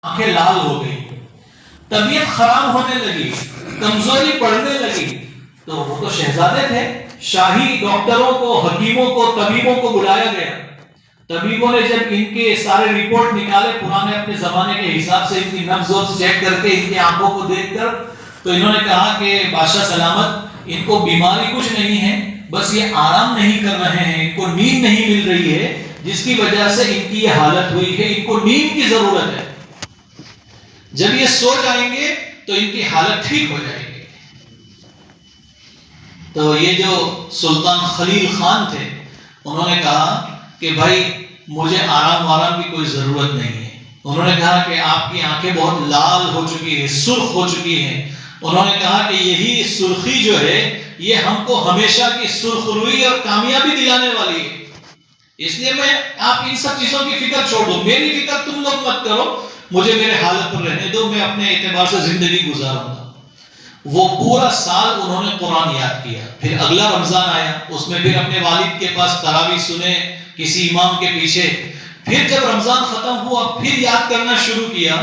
آنکھیں لال ہو گئی، طبیعت خراب ہونے لگی، کمزوری پڑنے لگی، تو وہ تو شہزادے تھے، شاہی ڈاکٹروں کو، حکیموں کو، طبیبوں کو بلایا گیا۔ طبیبوں نے جب ان کے سارے رپورٹ نکالے پرانے اپنے زمانے کے حساب سے، ان کی نبض وبض چیک کر کے، ان کی آنکھوں کو دیکھ کر، تو انہوں نے کہا کہ بادشاہ سلامت، ان کو بیماری کچھ نہیں ہے، بس یہ آرام نہیں کر رہے ہیں، ان کو نیند نہیں مل رہی ہے، جس کی وجہ سے ان کی یہ حالت ہوئی ہے، ان کو نیند کی ضرورت ہے۔ جب یہ سو جائیں گے تو ان کی حالت ٹھیک ہو جائے گی۔ تو یہ جو سلطان خلیل خان تھے، انہوں نے کہا کہ بھائی مجھے آرام کی کوئی ضرورت نہیں ہے۔ انہوں نے کہا کہ آپ کی آنکھیں بہت لال ہو چکی ہیں، سرخ ہو چکی ہیں۔ انہوں نے کہا کہ یہی سرخی جو ہے یہ ہم کو ہمیشہ کی سرخ روئی اور کامیابی دلانے والی ہے، اس لیے میں آپ ان سب چیزوں کی فکر چھوڑ دو، میری فکر تم لوگ مت کرو، مجھے میرے حالت پر رہنے دو، میں اپنے اعتبار سے زندگی گزاروں گا۔ وہ پورا سال انہوں نے قرآن یاد کیا۔ پھر اگلا رمضان آیا، اس میں پھر اپنے والد کے پاس تراویح سنے کسی امام کے پیچھے۔ پھر جب رمضان ختم ہوا پھر یاد کرنا شروع کیا،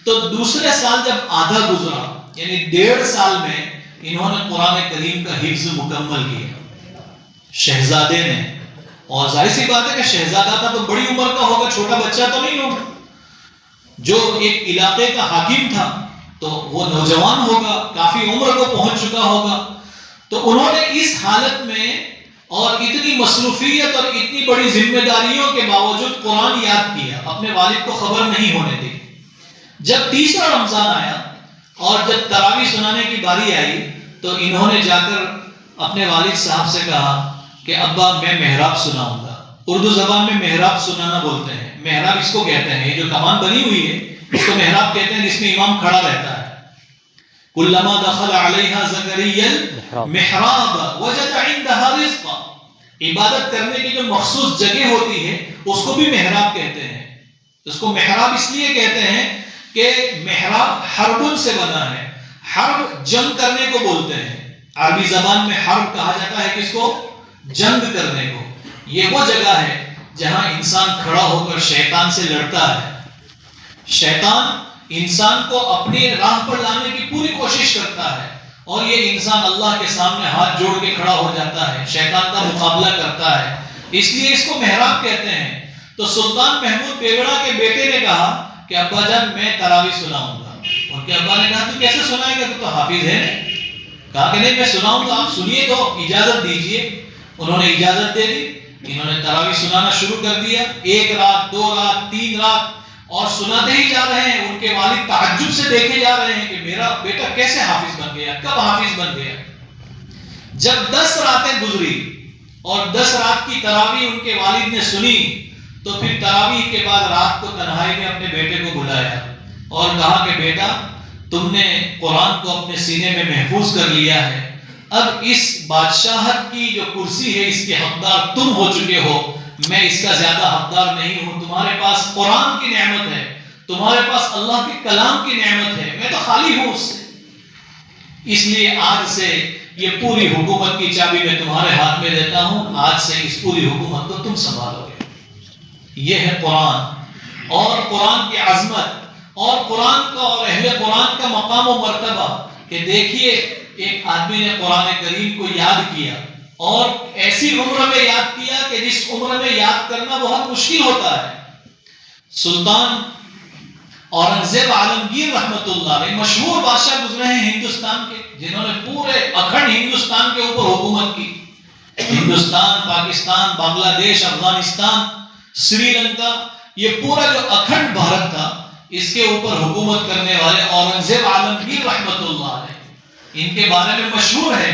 تو دوسرے سال جب آدھا گزرا، یعنی 1.5 سال میں انہوں نے قرآن کریم کا حفظ مکمل کیا شہزادے نے۔ اور ظاہر سی بات ہے کہ شہزادہ تھا تو بڑی عمر کا ہوگا، چھوٹا بچہ تو نہیں ہوگا۔ جو ایک علاقے کا حاکم تھا تو وہ نوجوان ہوگا، کافی عمر کو پہنچ چکا ہوگا۔ تو انہوں نے اس حالت میں اور اتنی مصروفیت اور اتنی بڑی ذمہ داریوں کے باوجود قرآن یاد کیا، اپنے والد کو خبر نہیں ہونے دی۔ جب تیسرا رمضان آیا اور جب تراویح سنانے کی باری آئی، تو انہوں نے جا کر اپنے والد صاحب سے کہا کہ ابا میں محراب سناؤں گا۔ اردو زبان میں محراب سنانا بولتے ہیں، محراب اس کو کہتے ہیں، یہ جو کمان بنی ہوئی ہے اس کو محراب کہتے ہیں، جس میں امام کھڑا رہتا ہے۔ کلما دخل علیہا زکریا المحراب وجد عندها رزقا، عبادت کرنے کی جو مخصوص جگہ ہوتی ہے اس کو بھی محراب کہتے ہیں۔ اس کو محراب اس لیے کہتے ہیں کہ محراب حرب سے بنا ہے، حرب جنگ کرنے کو بولتے ہیں، عربی زبان میں حرب کہا جاتا ہے کس کو؟ جنگ کرنے کو۔ یہ وہ جگہ ہے جہاں انسان کھڑا ہو کر شیطان سے لڑتا ہے۔ شیطان انسان کو اپنی راہ پر لانے کی پوری کوشش کرتا ہے، اور یہ انسان اللہ کے سامنے ہاتھ جوڑ کے کھڑا ہو جاتا ہے، شیطان کا مقابلہ کرتا ہے، اس لیے اس کو محراب کہتے ہیں۔ تو سلطان محمود بیگڑا کے بیٹے نے کہا کہ ابا جان میں تراویح سناؤں گا۔ ان کے ابا نے کہا تو کیسے سنائے گا، تو حافظ ہے نہیں؟ کہا کہ نہیں میں سناؤں گا، آپ سنیے تو اجازت دیجئے۔ انہوں نے اجازت دے دی، انہوں نے تراویح سنانا شروع کر دیا، 1 رات 2 رات 3 رات، اور سناتے ہی جا رہے ہیں۔ ان کے والد تعجب سے دیکھے جا رہے ہیں کہ میرا بیٹا کیسے حافظ بن گیا، کب حافظ بن گیا۔ جب 10 راتیں گزری اور 10 رات کی تراویح ان کے والد نے سنی، تو پھر تراویح کے بعد رات کو تنہائی میں اپنے بیٹے کو بلایا اور کہا کہ بیٹا تم نے قرآن کو اپنے سینے میں محفوظ کر لیا ہے، اب اس بادشاہت کی جو کرسی ہے اس کے حقدار تم ہو چکے ہو، میں اس کا زیادہ حقدار نہیں ہوں۔ تمہارے پاس قرآن کی نعمت ہے، تمہارے پاس اللہ کے کلام کی نعمت ہے، میں تو خالی ہوں اس سے، اس لیے آج سے یہ پوری حکومت کی چابی میں تمہارے ہاتھ میں دیتا ہوں، آج سے اس پوری حکومت کو تم سنبھالو گے۔ یہ ہے قرآن اور قرآن کی عظمت اور قرآن کا اور اہل قرآن کا مقام و مرتبہ، کہ دیکھیے ایک آدمی نے قرآن کریم کو یاد کیا اور ایسی عمر میں یاد کیا کہ جس عمر میں یاد کرنا بہت مشکل ہوتا ہے۔ سلطان اورنگزیب عالمگیر رحمت اللہ علیہ مشہور بادشاہ گزرے ہیں ہندوستان کے، جنہوں نے پورے اکھنڈ ہندوستان کے اوپر حکومت کی۔ ہندوستان، پاکستان، بنگلہ دیش، افغانستان، سری لنکا، یہ پورا جو اکھنڈ بھارت تھا اس کے اوپر حکومت کرنے والے اورنگزیب عالمگیر رحمت اللہ علیہ، ان کے بارے میں مشہور ہے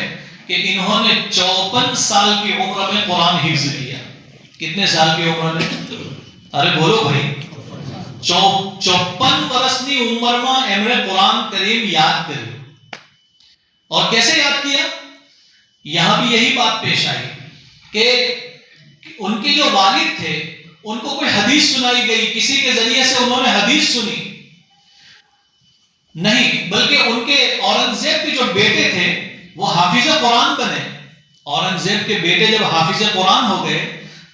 کہ انہوں نے 54 سال کی عمر میں قرآن حفظ کیا۔ کتنے سال کی عمر میں؟ ارے بولو بھائی، 54 برسنی عمر میں امر قرآن کریم یاد کرے۔ اور کیسے یاد کیا؟ یہاں بھی یہی بات پیش آئی کہ ان کے جو والد تھے ان کو کوئی حدیث سنائی گئی، کسی کے ذریعے سے انہوں نے حدیث سنی نہیں، بلکہ ان کے اورنگزیب کے جو بیٹے تھے وہ حافظ قرآن بنے۔ اورنگزیب کے بیٹے جب حافظ قرآن ہو گئے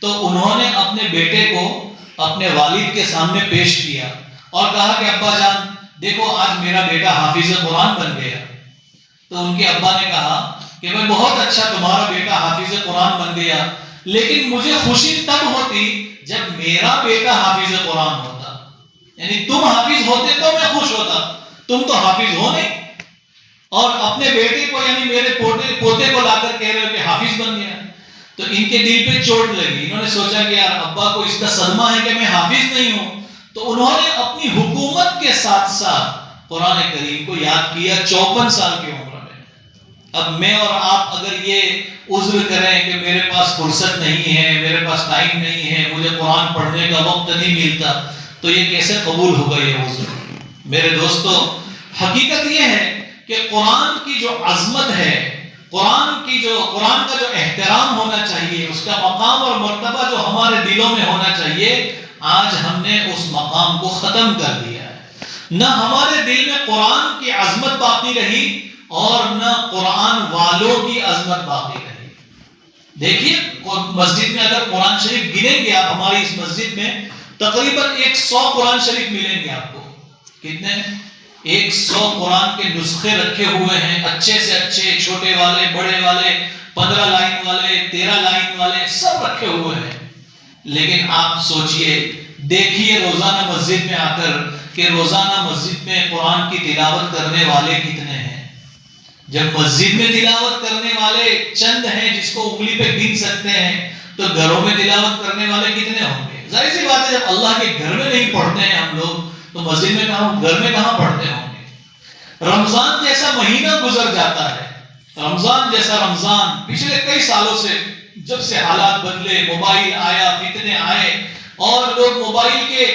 تو انہوں نے اپنے بیٹے کو اپنے والد کے سامنے پیش کیا اور کہا کہ ابا جان دیکھو آج میرا بیٹا حافظ قرآن بن گیا. تو ان کے ابا نے کہا کہ بھائی بہت اچھا تمہارا بیٹا حافظ قرآن بن گیا، لیکن مجھے خوشی تب ہوتی جب میرا بیٹا حافظ قرآن ہوتا. یعنی تم حافظ ہوتے تو میں خوش ہوتا، تم تو حافظ ہو نہیں، اور اپنے بیٹے کو یعنی میرے پوتے کو لا کر کہہ رہے ہو کہ حافظ بن گیا. تو ان کے دل پہ چوٹ لگی. انہوں نے سوچا کہ یار ابا کو اس کا صدمہ ہے کہ میں حافظ نہیں ہوں. تو انہوں نے اپنی حکومت کے ساتھ ساتھ قرآن کریم کو یاد کیا 54 سال کی عمر میں. اب میں اور آپ اگر یہ عذر کریں کہ میرے پاس فرصت نہیں ہے، میرے پاس ٹائم نہیں ہے، مجھے قرآن پڑھنے کا وقت نہیں ملتا، تو یہ کیسے قبول ہوگا یہ عذر؟ میرے دوستو، حقیقت یہ ہے کہ قرآن کی جو عظمت ہے، قرآن کا جو احترام ہونا چاہیے، اس کا مقام اور مرتبہ جو ہمارے دلوں میں ہونا چاہیے، آج ہم نے اس مقام کو ختم کر دیا ہے. نہ ہمارے دل میں قرآن کی عظمت باقی رہی اور نہ قرآن والوں کی عظمت باقی رہی. دیکھیے مسجد میں اگر قرآن شریف گنیں گے آپ، ہماری اس مسجد میں تقریباً 100 قرآن شریف ملیں گے آپ کو. کتنے؟ 100 قرآن کے نسخے رکھے ہوئے ہیں، اچھے سے اچھے، چھوٹے والے، بڑے والے، 15 لائن والے، 13 لائن والے، سب رکھے ہوئے ہیں. لیکن آپ سوچئے، دیکھیے روزانہ مسجد میں آ کر کہ روزانہ مسجد میں قرآن کی تلاوت کرنے والے کتنے ہیں. جب مسجد میں تلاوت کرنے والے چند ہیں جس کو انگلی پہ گن سکتے ہیں، تو گھروں میں تلاوت کرنے والے کتنے ہوں گے؟ ظاہر سی بات ہے جب اللہ کے گھر میں نہیں پڑھتے ہیں ہم لوگ تو مسجد میں کہاں، گھر میں کہاں پڑھتے ہوں گے؟ رمضان جیسا مہینہ گزر جاتا ہے، رمضان جیسا رمضان پچھلے کئی سالوں سے، جب سے حالات بدلے، موبائل آیا، فتنے آئے، اور لوگ موبائل کے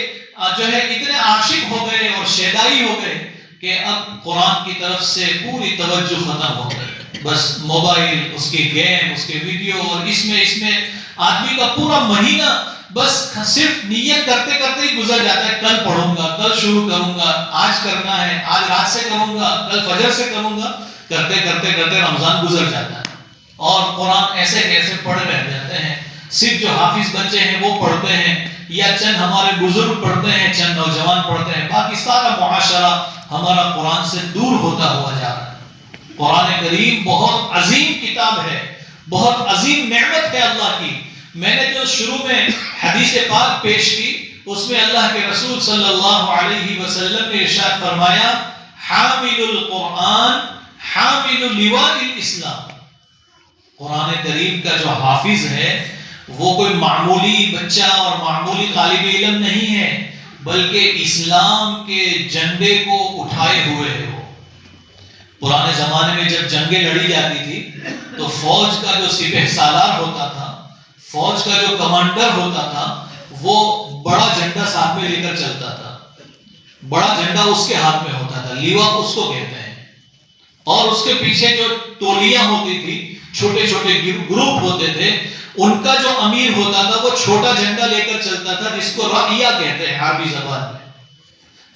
جو ہے اتنے عاشق ہو گئے اور شیدائی ہو گئے کہ اب قرآن کی طرف سے پوری توجہ ختم ہو گئی. بس موبائل، اس کے گیم، اس کے ویڈیو، اور اس میں آدمی کا پورا مہینہ بس صرف نیت کرتے کرتے ہی گزر جاتا ہے. کل پڑھوں گا، کل شروع کروں گا، آج کرنا ہے، آج رات سے کروں گا، کل فجر سے کروں گا. کرتے کرتے کرتے رمضان گزر جاتا ہے اور قرآن ایسے کیسے پڑھ رہ جاتے ہیں. صرف جو حافظ بچے ہیں وہ پڑھتے ہیں، یا چند ہمارے بزرگ پڑھتے ہیں، چند نوجوان پڑھتے ہیں، باقی سارا معاشرہ ہمارا قرآن سے دور ہوتا ہوا جا رہا ہے. قرآن کریم بہت عظیم کتاب ہے، بہت عظیم نعمت ہے اللہ کی. میں نے جو شروع میں حدیث پاک پیش کی، اس میں اللہ کے رسول صلی اللہ علیہ وسلم نے ارشاد فرمایا، حامل القرآن حامل لواء الاسلام. قرآن کریم کا جو حافظ ہے وہ کوئی معمولی بچہ اور معمولی طالب علم نہیں ہے، بلکہ اسلام کے جھنڈے کو اٹھائے ہوئے ہے. وہ پرانے زمانے میں جب جنگیں لڑی جاتی تھی تو فوج کا جو سپہ سالار ہوتا تھا، فوج کا جو کمانڈر ہوتا تھا، وہ بڑا جھنڈا ساتھ میں لے کر چلتا تھا. بڑا جھنڈا اس کے ہاتھ میں ہوتا تھا، لیوا اس کو کہتے ہیں. اور اس کے پیچھے جو ٹولیاں ہوتی تھی، چھوٹے چھوٹے گروپ ہوتے تھے، ان کا جو امیر ہوتا تھا وہ چھوٹا جھنڈا لے کر چلتا تھا، جس کو رعیہ کہتے ہیں عربی زبان میں.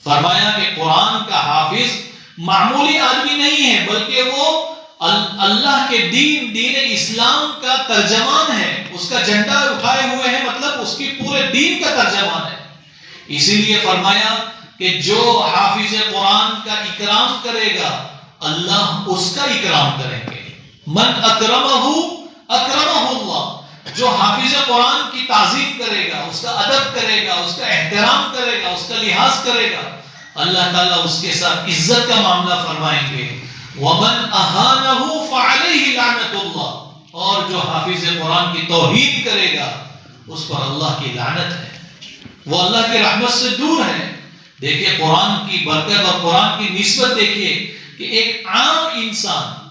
فرمایا کہ قرآن کا حافظ معمولی آدمی نہیں ہے، بلکہ وہ اللہ کے دین اسلام کا ترجمان ہے. اس کا جھنڈا اٹھائے ہوئے ہیں، مطلب اس کی پورے دین کا ترجمان ہے. اسی لیے فرمایا کہ جو حافظ قرآن کا اکرام کرے گا اللہ اس کا اکرام کریں گے. من اکرمہ اکرمہ اللہ. جو حافظ قرآن کی تعظیم کرے گا، اس کا ادب کرے گا، اس کا احترام کرے گا، اس کا لحاظ کرے گا، اللہ تعالیٰ اس کے ساتھ عزت کا معاملہ فرمائیں گے. وَمَنْ أَهَانَهُ فَعَلَيْهِ لَعْنَةُ اللَّهِ. اور جو حافظ قرآن کی توہین کرے گا اس پر اللہ کی لعنت ہے، وہ اللہ کی رحمت سے دور ہے. دیکھیے قرآن کی برکت اور قرآن کی نسبت دیکھیے کہ ایک عام انسان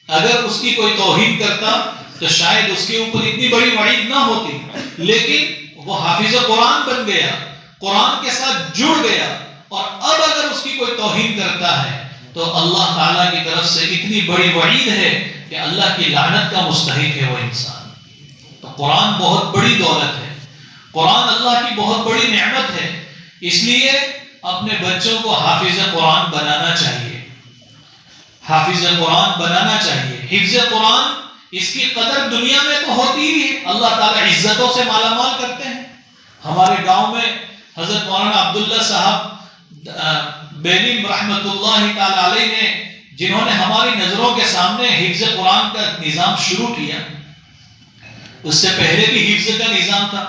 اگر اس کی کوئی توہین کرتا تو شاید اس کے اوپر اتنی بڑی وعید نہ ہوتی، لیکن وہ حافظ قرآن بن گیا، قرآن کے ساتھ جڑ گیا، اور اب اگر اس کی کوئی توہین کرتا ہے تو اللہ تعالیٰ کی طرف سے اتنی بڑی وعید ہے کہ اللہ کی لعنت کا مستحق ہے وہ انسان. تو قرآن بہت بڑی دولت ہے، قرآن اللہ کی بہت بڑی نعمت ہے. اس لیے اپنے بچوں کو حافظ قرآن بنانا چاہیے، حافظ قرآن بنانا چاہیے. حفظ قرآن اس کی قدر دنیا میں تو ہوتی ہی ہے، اللہ تعالیٰ عزتوں سے مالا مال کرتے ہیں. ہمارے گاؤں میں حضرت مولانا عبداللہ صاحب بیلیم رحمت اللہ تعالی علیہ نے، جنہوں نے ہماری نظروں کے سامنے حفظ قرآن کا نظام شروع کیا. اس سے پہلے بھی حفظ کا نظام تھا.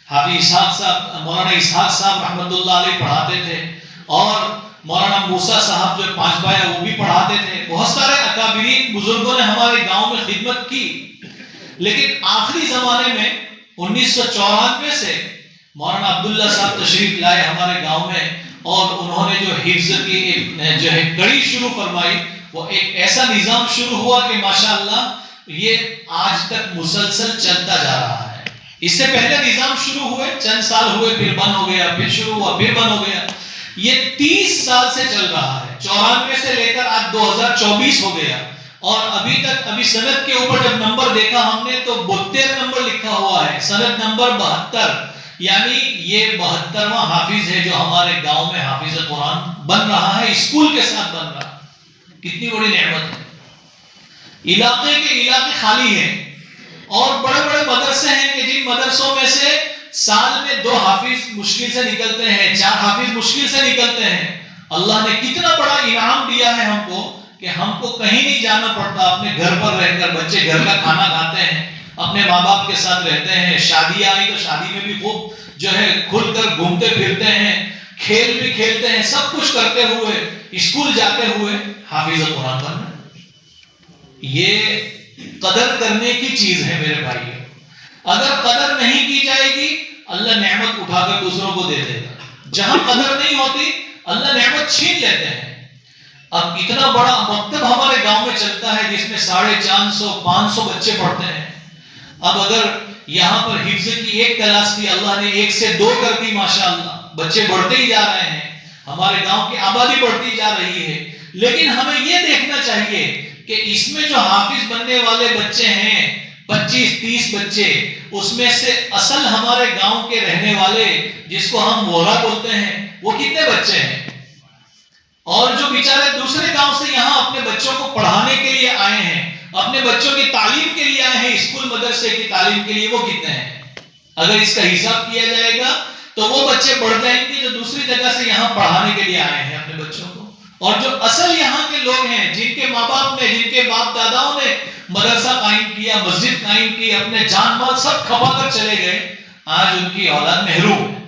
حافظ اسحاق صاحب، مولانا اسحاق صاحب رحمت اللہ علیہ پڑھاتے تھے، اور مولانا موسیٰ صاحب جو پانچ بایا وہ بھی پڑھاتے تھے. بہت سارے اکابرین بزرگوں نے ہمارے گاؤں میں خدمت کی. لیکن آخری زمانے میں 1994 سے مولانا عبداللہ صاحب تشریف لائے ہمارے گاؤں میں، اور انہوں نے جو حفظ کی ایک جو ہے کڑی شروع فرمائی، وہ ایک ایسا نظام شروع ہوا کہ ماشاءاللہ یہ آج تک مسلسل چلتا جا رہا ہے. اس سے پہلے نظام شروع ہوئے، چند سال ہوئے، پھر بند ہو گیا، پھر شروع ہوا، پھر بند ہو گیا. یہ 30 سال سے چل رہا ہے. 94 سے لے کر آج 2024 ہو گیا، اور ابھی تک ابھی سند کے اوپر جب نمبر دیکھا ہم نے تو 72 نمبر لکھا ہوا ہے، سند نمبر 72. یعنی یہ 72واں حافظ ہے جو ہمارے گاؤں میں حافظ قرآن بن رہا ہے، اسکول کے ساتھ بن رہا ہے. کتنی بڑی نعمت ہے. علاقے کے علاقے خالی ہیں، اور بڑے بڑے مدرسے ہیں کہ جن مدرسوں میں سے سال میں 2 حافظ مشکل سے نکلتے ہیں، 4 حافظ مشکل سے نکلتے ہیں. اللہ نے کتنا بڑا انعام دیا ہے ہم کو کہ ہم کو کہیں نہیں جانا پڑتا. اپنے گھر پر رہ کر بچے گھر کا کھانا کھاتے ہیں، اپنے ماں باپ کے ساتھ رہتے ہیں. شادی آئی تو شادی میں بھی خوب جو ہے کھل کر گھومتے پھرتے ہیں، کھیل بھی کھیلتے ہیں، سب کچھ کرتے ہوئے، اسکول جاتے ہوئے حافظ قرآن بننا. یہ قدر کرنے کی چیز ہے میرے بھائیو. اگر قدر نہیں کی جائے گی اللہ نعمت اٹھا کر دوسروں کو دے دے گا. جہاں قدر نہیں ہوتی اللہ نعمت چھین لیتے ہیں. اب اتنا بڑا مکتب ہمارے گاؤں میں چلتا ہے جس میں 450-500 بچے پڑھتے ہیں. اب اگر یہاں پر حفظ کی ایک کلاس تھی، اللہ نے 1 سے 2 کر دی. ماشاءاللہ بچے بڑھتے ہی جا رہے ہیں، ہمارے گاؤں کی آبادی بڑھتی جا رہی ہے. لیکن ہمیں یہ دیکھنا چاہیے کہ اس میں جو حافظ بننے والے بچے ہیں 25-30 بچے، اس میں سے اصل ہمارے گاؤں کے رہنے والے جس کو ہم وورا بولتے ہیں وہ کتنے بچے ہیں؟ اور جو بیچارے دوسرے گاؤں سے یہاں اپنے بچوں کو پڑھانے کے لیے آئے ہیں، اپنے بچوں کی تعلیم کے لیے آئے ہیں، اسکول مدرسے کی تعلیم کے لیے، وہ کتنے ہیں؟ اگر اس کا حساب کیا جائے گا تو وہ بچے بڑھ جائیں گے جو دوسری جگہ سے یہاں پڑھانے کے لیے آئے ہیں اپنے بچوں کو. اور جو اصل یہاں کے لوگ ہیں، جن کے ماں باپ نے، جن کے باپ داداؤں نے مدرسہ قائم کیا، مسجد قائم کی، اپنے جان مال سب کھپا کر چلے گئے، آج ان کی اولاد محروم ہے.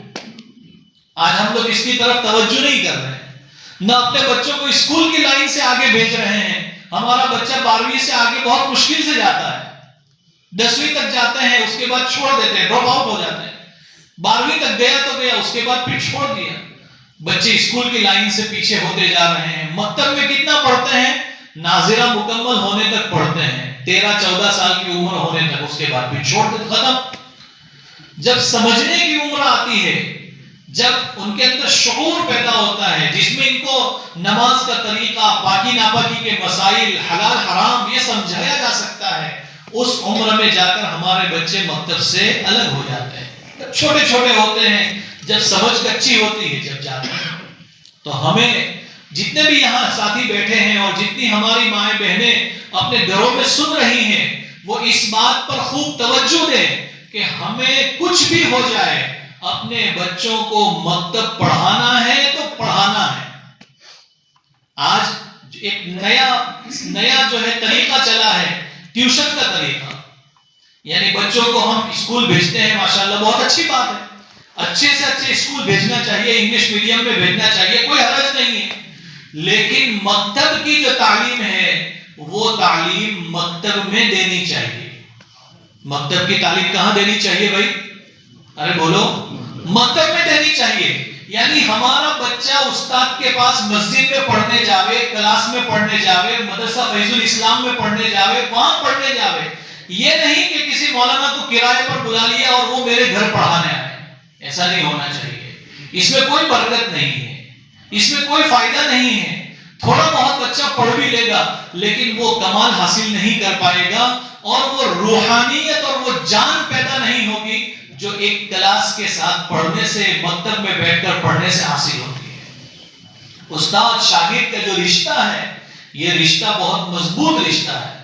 آج ہم لوگ اس کی طرف توجہ نہیں کر رہے ہیں، نہ اپنے بچوں کو اسکول کی لائن سے آگے بھیج رہے ہیں. ہمارا بچہ 12ویں سے آگے بہت مشکل سے جاتا ہے، 10ویں تک جاتے ہیں، اس کے بعد چھوڑ دیتے ہیں، ڈراپ آؤٹ ہو جاتے ہیں. 12ویں تک گیا تو گیا، اس کے بعد پھر چھوڑ دیا. بچے اسکول کی لائن سے پیچھے ہوتے جا رہے ہیں. مکتب میں کتنا پڑھتے ہیں؟ ناظرہ مکمل ہونے تک پڑھتے ہیں، 13-14 سال کی عمر ہونے تک، اس کے بعد پھر چھوڑ دیتے، ختم. جب سمجھنے کی عمر آتی ہے، جب ان کے اندر شعور پیدا ہوتا ہے جس میں ان کو نماز کا طریقہ، پاکی ناپاکی کے مسائل، حلال حرام یہ سمجھایا جا سکتا ہے، اس عمر میں جا کر ہمارے بچے مکتب سے الگ ہو جاتے ہیں. جب چھوٹے چھوٹے ہوتے ہیں، جب سمجھ کچی ہوتی ہے، جب جاتے ہیں. تو ہمیں جتنے بھی یہاں ساتھی بیٹھے ہیں اور جتنی ہماری مائیں بہنیں اپنے گھروں میں سن رہی ہیں، وہ اس بات پر خوب توجہ دیں کہ ہمیں کچھ بھی ہو جائے اپنے بچوں کو مکتب پڑھانا ہے تو پڑھانا ہے. آج ایک نیا جو ہے طریقہ چلا ہے، ٹیوشن کا طریقہ. یعنی بچوں کو ہم اسکول بھیجتے ہیں، ماشاءاللہ بہت اچھی بات ہے، اچھے سے اچھے اسکول بھیجنا چاہیے، انگلش میڈیم میں بھیجنا چاہیے، کوئی حرج نہیں ہے. لیکن مکتب کی جو تعلیم ہے وہ تعلیم مکتب میں دینی چاہیے. مکتب کی تعلیم کہاں دینی چاہیے بھائی؟ ارے بولو، مکتب میں دینی چاہیے. یعنی ہمارا بچہ استاد کے پاس مسجد میں پڑھنے جاوے، کلاس میں پڑھنے جاوے، مدرسہ فیض الاسلام میں پڑھنے جاوے، وہاں پڑھنے جاوے. یہ نہیں کہ کسی مولانا کو کرائے پر بلا لیا اور وہ میرے گھر پڑھانے آئے. ایسا نہیں ہونا چاہیے. اس میں کوئی برکت نہیں ہے، اس میں کوئی فائدہ نہیں ہے. تھوڑا بہت بچہ پڑھ بھی لے گا لیکن وہ کمال حاصل نہیں کر پائے گا، اور وہ روحانیت اور وہ جان پیدا نہیں ہوگی جو ایک کلاس کے ساتھ پڑھنے سے، مکتب میں بیٹھ کر پڑھنے سے حاصل ہوتی ہے. استاد شاگرد کا جو رشتہ ہے، یہ رشتہ بہت مضبوط رشتہ ہے،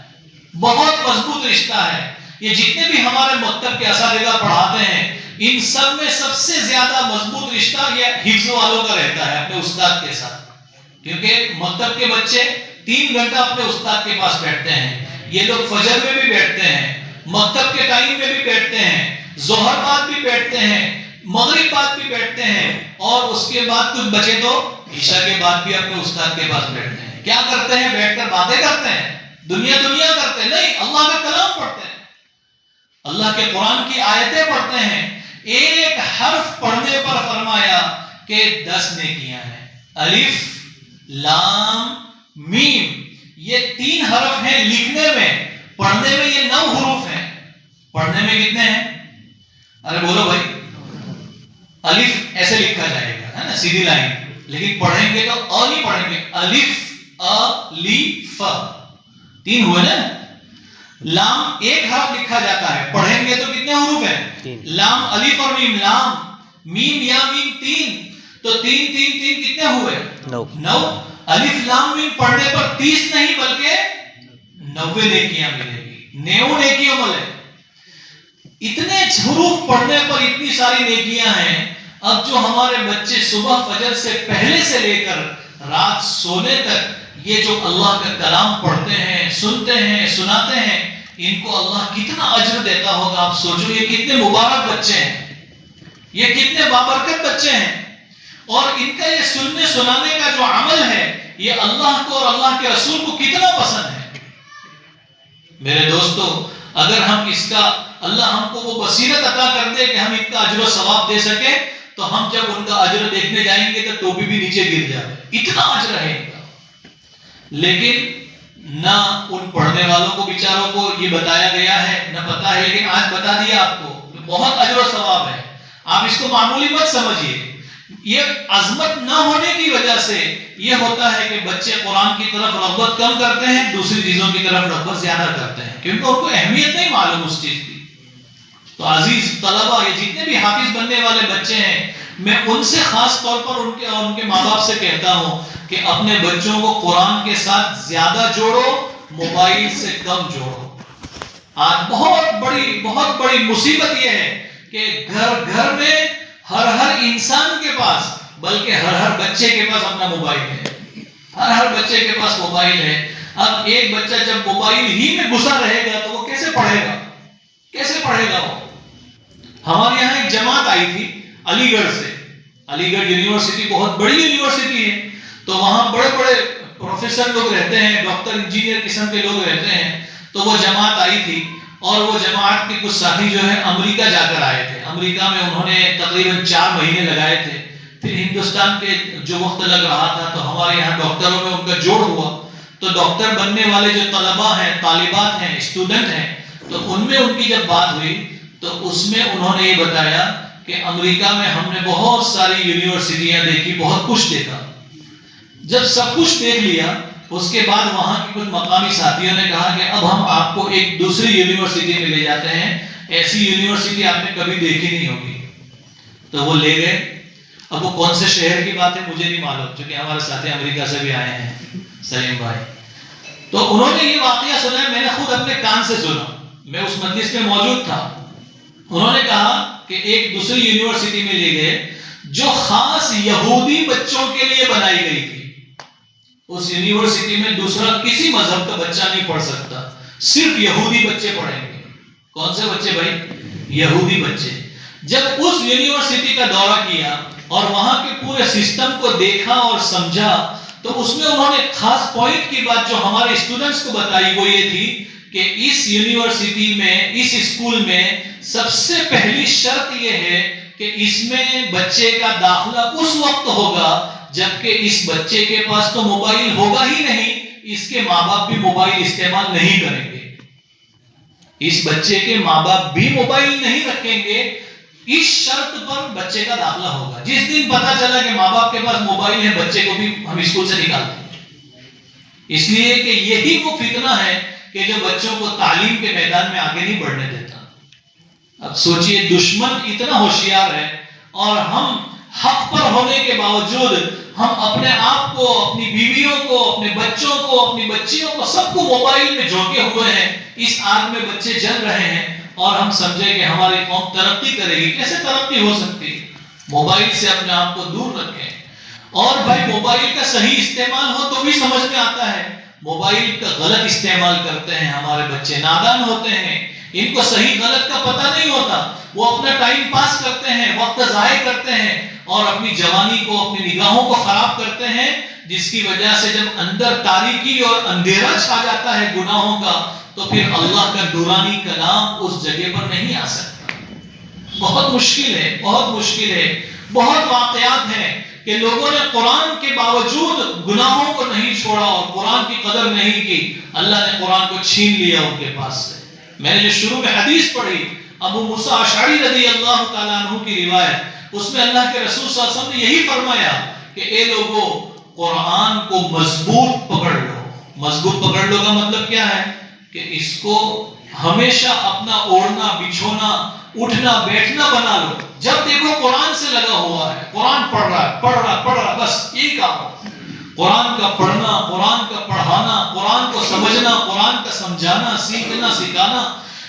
بہت مضبوط رشتہ ہے. یہ جتنے بھی ہمارے مکتب کے اساتذہ پڑھاتے ہیں، ان سب میں سب سے زیادہ مضبوط رشتہ یہ حفظ والوں کا رہتا ہے اپنے استاد کے ساتھ، کیونکہ مکتب کے بچے 3 گھنٹہ اپنے استاد کے پاس بیٹھتے ہیں. یہ لوگ فجر میں بھی بیٹھتے ہیں، مکتب کے ٹائم میں بھی بیٹھتے ہیں، ظہر بعد بھی بیٹھتے ہیں، مغرب بعد بھی بیٹھتے ہیں، اور اس کے بعد کچھ بچے تو عشاء کے بعد بھی اپنے استاد کے پاس بیٹھتے ہیں. کیا کرتے ہیں؟ بیٹھ کر باتیں کرتے ہیں، دنیا کرتے ہیں؟ نہیں، اللہ کا کلام پڑھتے ہیں، اللہ کے قرآن کی آیتیں پڑھتے ہیں. ایک حرف پڑھنے پر فرمایا کہ 10 نیکیاں ہیں. الف لام میم، یہ 3 حرف ہیں لکھنے میں، پڑھنے میں یہ 9 حروف ہیں. پڑھنے میں کتنے ہیں؟ ارے بولو بھائی. الف ایسے لکھا جائے گا، ہے نا، سیدھی لائن، لیکن پڑھیں گے تو نہیں پڑھیں گے، الف الف 3 ہوئے نا. لام ایک حرف لکھا جاتا ہے، پڑھیں گے تو کتنے حروف ہیں؟ لام الف اور میم. لام میم یا میم 3، تو 3 3 3 کتنے ہوئے؟ 9. الف لام میم پڑھنے پر 30 نہیں بلکہ 90 نیکیاں ملے گی، 90 نیکیاں ملے. اتنے حروف پڑھنے پر اتنی ساری نیکیاں ہیں. اب جو ہمارے بچے صبح فجر سے پہلے سے لے کر رات سونے تک یہ جو اللہ کا کلام پڑھتے ہیں، سنتے ہیں، سناتے ہیں، ان کو اللہ کتنا اجر دیتا ہوگا. آپ سوچو یہ کتنے مبارک بچے ہیں، یہ کتنے بابرکت بچے ہیں. اور ان کا یہ سننے سنانے کا جو عمل ہے یہ اللہ کو اور اللہ کے رسول کو کتنا پسند ہے. میرے دوستو، اگر ہم اس کا اللہ ہم کو وہ بصیرت عطا کر دے کہ ہم ان کا اجر و ثواب دے سکیں، تو ہم جب ان کا اجر دیکھنے جائیں گے تو ٹوپی بھی نیچے گر جائے، اتنا اجر ہے ان کا. لیکن نہ ان پڑھنے والوں کو بیچاروں کو یہ بتایا گیا ہے، نہ پتا ہے، لیکن آج بتا دیا آپ کو، بہت اجر و ثواب ہے. آپ اس کو معمولی مت سمجھیے. یہ عظمت نہ ہونے کی وجہ سے یہ ہوتا ہے کہ بچے قرآن کی طرف رغبت کم کرتے ہیں، دوسری چیزوں کی طرف رغبت زیادہ کرتے ہیں، کیونکہ ان کو اہمیت نہیں معلوم اس چیز کی. تو عزیز طلبہ، یہ جتنے بھی حافظ بننے والے بچے ہیں، میں ان سے خاص طور پر ان کے اور ان کے ماں باپ سے کہتا ہوں کہ اپنے بچوں کو قرآن کے ساتھ زیادہ جوڑو، موبائل سے کم جوڑو. آج بہت بڑی مصیبت یہ ہے کہ گھر میں ہر انسان کے پاس، بلکہ ہر بچے کے پاس اپنا موبائل ہے. ہر بچے کے پاس موبائل ہے. اب ایک بچہ جب موبائل ہی میں گھسا رہے گا تو وہ کیسے پڑھے گا وہ؟ ہمارے یہاں ایک جماعت آئی تھی علی گڑھ سے. علی گڑھ یونیورسٹی بہت بڑی یونیورسٹی ہے، تو وہاں بڑے پروفیسر لوگ رہتے ہیں، ڈاکٹر انجینئر قسم کے لوگ رہتے ہیں. تو وہ جماعت آئی تھی، اور وہ جماعت کے کچھ ساتھی جو ہے امریکہ جا کر آئے تھے. امریکہ میں انہوں نے تقریباً 4 مہینے لگائے تھے. پھر ہندوستان کے جو وقت لگ رہا تھا تو ہمارے یہاں ڈاکٹروں میں ان کا جوڑ ہوا. تو ڈاکٹر بننے والے جو طلباء ہیں، طالبات ہیں، اسٹوڈنٹ ہیں، تو ان میں ان کی جب بات ہوئی تو اس میں انہوں نے یہ بتایا کہ امریکہ میں ہم نے بہت ساری یونیورسٹیاں دیکھی، بہت کچھ دیکھا. جب سب کچھ دیکھ لیا اس کے بعد وہاں کے کچھ مقامی ساتھیوں نے کہا کہ اب ہم آپ کو ایک دوسری یونیورسٹی میں لے جاتے ہیں، ایسی یونیورسٹی آپ نے کبھی دیکھی نہیں ہوگی. تو وہ لے گئے. اب وہ کون سے شہر کی بات ہے مجھے نہیں معلوم، کیونکہ ہمارے ساتھی امریکہ سے بھی آئے ہیں، سلیم بھائی. تو انہوں نے یہ واقعہ سنا ہے، میں نے خود اپنے کان سے سنا، میں اس مجلس میں موجود تھا. انہوں نے کہا کہ ایک دوسری یونیورسٹی میں لے گئے جو خاص یہودی بچوں کے لیے بنائی گئی تھی. اس یونیورسٹی میں دوسرا کسی مذہب کا بچہ نہیں پڑھ سکتا، صرف یہودی بچے پڑھیں گے. کون سے بچے بھائی؟ یہودی بچے. جب اس یونیورسٹی کا دورہ کیا اور وہاں کے پورے سسٹم کو دیکھا اور سمجھا تو اس میں انہوں نے خاص پوائنٹ کی بات جو ہمارے اسٹوڈنٹس کو بتائی وہ یہ تھی کہ اس یونیورسٹی میں، اس اسکول میں سب سے پہلی شرط یہ ہے کہ اس میں بچے کا داخلہ اس وقت ہوگا جبکہ اس بچے کے پاس تو موبائل ہوگا ہی نہیں، اس کے ماں باپ بھی موبائل استعمال نہیں کریں گے. اس بچے کے ماں باپ بھی موبائل نہیں رکھیں گے. اس شرط پر بچے کا داخلہ ہوگا. جس دن پتا چلا کہ ماں باپ کے پاس موبائل ہے، بچے کو بھی ہم اسکول سے نکالتے ہیں. اس لیے کہ یہی وہ فتنہ ہے کہ جو بچوں کو تعلیم کے میدان میں آگے نہیں بڑھنے دیتا. اب سوچئے دشمن اتنا ہوشیار ہے اور ہم حق پر ہونے کے باوجود ہم اپنے آپ کو، اپنی بیویوں کو، اپنے بچوں کو، اپنی بچیوں کو، سب کو موبائل میں جھونکے ہوئے ہیں. اس آگ میں بچے جل رہے ہیں اور ہم سمجھے کہ ہماری قوم ترقی کرے گی. کیسے ترقی ہو سکتی ہے؟ موبائل سے اپنے آپ کو دور رکھیں. اور بھائی موبائل کا صحیح استعمال ہو تو بھی سمجھ میں آتا ہے. موبائل کا غلط استعمال کرتے ہیں ہمارے بچے، نادان ہوتے ہیں، ان کو صحیح غلط کا پتہ نہیں ہوتا. وہ اپنا ٹائم پاس کرتے ہیں، وقت ضائع کرتے ہیں اور اپنی جوانی کو، اپنی نگاہوں کو خراب کرتے ہیں، جس کی وجہ سے جب اندر تاریکی اور اندھیرا چھا جاتا ہے گناہوں کا تو پھر اللہ کا نورانی کلام اس جگہ پر نہیں آ سکتا. بہت مشکل ہے، بہت مشکل ہے. بہت واقعات ہیں کہ لوگوں نے قرآن کے باوجود گناہوں کو نہیں چھوڑا اور قرآن کی قدر نہیں کی. اللہ نے قرآن کو چھین لیا ان کے پاس سے. میں نے جو شروع میں حدیث پڑھی ابو موسیٰ اشعری رضی اللہ تعالیٰ عنہ کی روایت، اس میں اللہ کے رسول صلی اللہ علیہ وسلم نے یہی فرمایا کہ اے لوگو قرآن کو مضبوط پکڑ لو. مضبوط پکڑ لو کا مطلب کیا ہے؟ کہ اس کو ہمیشہ اپنا اوڑھنا بچھونا اٹھنا بیٹھنا بنا لو. جب دیکھو قرآن سے لگا ہوا ہے، قرآن پڑھ رہا ہے، بس یہی کام ہے. قرآن کا پڑھنا، قرآن کا پڑھانا، قرآن کو سمجھنا، قرآن کا سمجھانا، سیکھنا سکھانا،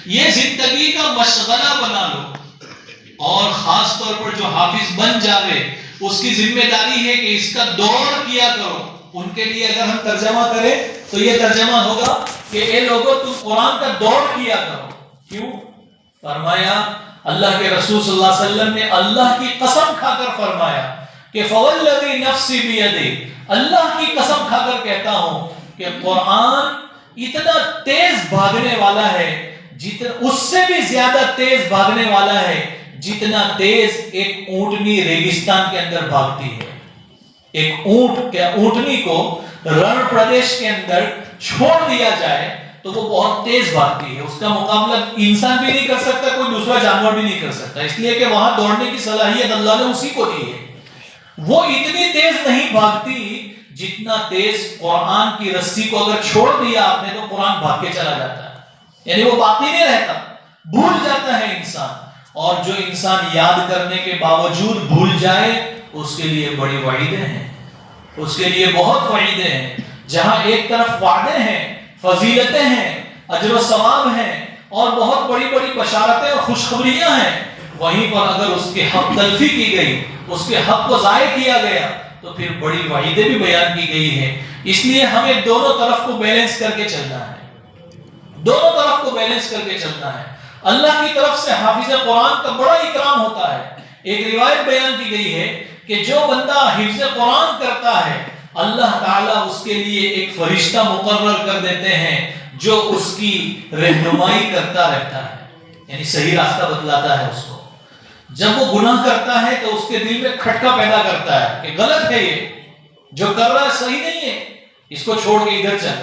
یہ زندگی کا مشغلہ بنا لو. اور خاص طور پر جو حافظ بن جاوے اس کی ذمہ داری ہے کہ اس کا دور کیا کرو. ان کے لیے اگر ہم ترجمہ کریں تو یہ ترجمہ ہوگا کہ اے لوگو تم قرآن کا دور کیا کرو. کیوں؟ فرمایا اللہ کے رسول صلی اللہ علیہ وسلم نے اللہ کی قسم کھا کر فرمایا کہ فوالذی نفسی بیدی، اللہ کی قسم کھا کر کہتا ہوں کہ قرآن اتنا تیز بھاگنے والا ہے، اس سے بھی زیادہ تیز بھاگنے والا ہے جتنا تیز ایک اونٹنی ریگستان کے اندر بھاگتی ہے. ایک اونٹنی کو رن پردیش کے اندر چھوڑ دیا جائے تو وہ بہت تیز بھاگتی ہے. اس کا مقابلہ انسان بھی نہیں کر سکتا، کوئی دوسرا جانور بھی نہیں کر سکتا، اس لیے کہ وہاں دوڑنے کی صلاحیت اللہ نے اسی کو دی ہے. وہ اتنی تیز نہیں بھاگتی جتنا تیز قرآن کی رسی کو اگر چھوڑ دیا آپ نے تو قرآن بھاگ کے چلا جاتا ہے. یعنی وہ باقی نہیں رہتا، بھول جاتا ہے انسان. اور جو انسان یاد کرنے کے باوجود بھول جائے اس کے لیے بڑی وعیدیں ہیں، اس کے لیے بہت وعیدیں ہیں. جہاں ایک طرف وعدے ہیں، فضیلتیں ہیں، اجر و ثواب ہیں اور بہت بڑی بڑی بشارتیں اور خوشخبریاں ہیں، وہیں پر اگر اس کے حق تلفی کی گئی، اس کے حق کو ضائع کیا گیا تو پھر بڑی وعیدیں بھی بیان کی گئی ہیں. اس لیے ہمیں دونوں طرف کو بیلنس کر کے چلنا ہے، دونوں طرف کو بیلنس کر کے چلنا ہے. اللہ کی طرف سے حافظ قرآن کا بڑا اکرام ہوتا ہے. ایک روایت بیان کی گئی ہے کہ جو بندہ حفظ قرآن کرتا ہے اللہ تعالیٰ اس کے لیے ایک فرشتہ مقرر کر دیتے ہیں جو اس کی رہنمائی کرتا رہتا ہے، یعنی صحیح راستہ بتلاتا ہے اس کو. جب وہ گناہ کرتا ہے تو اس کے دل میں کھٹکا پیدا کرتا ہے کہ غلط ہے، یہ جو کر رہا ہے صحیح نہیں ہے، اس کو چھوڑ کے ادھر چل.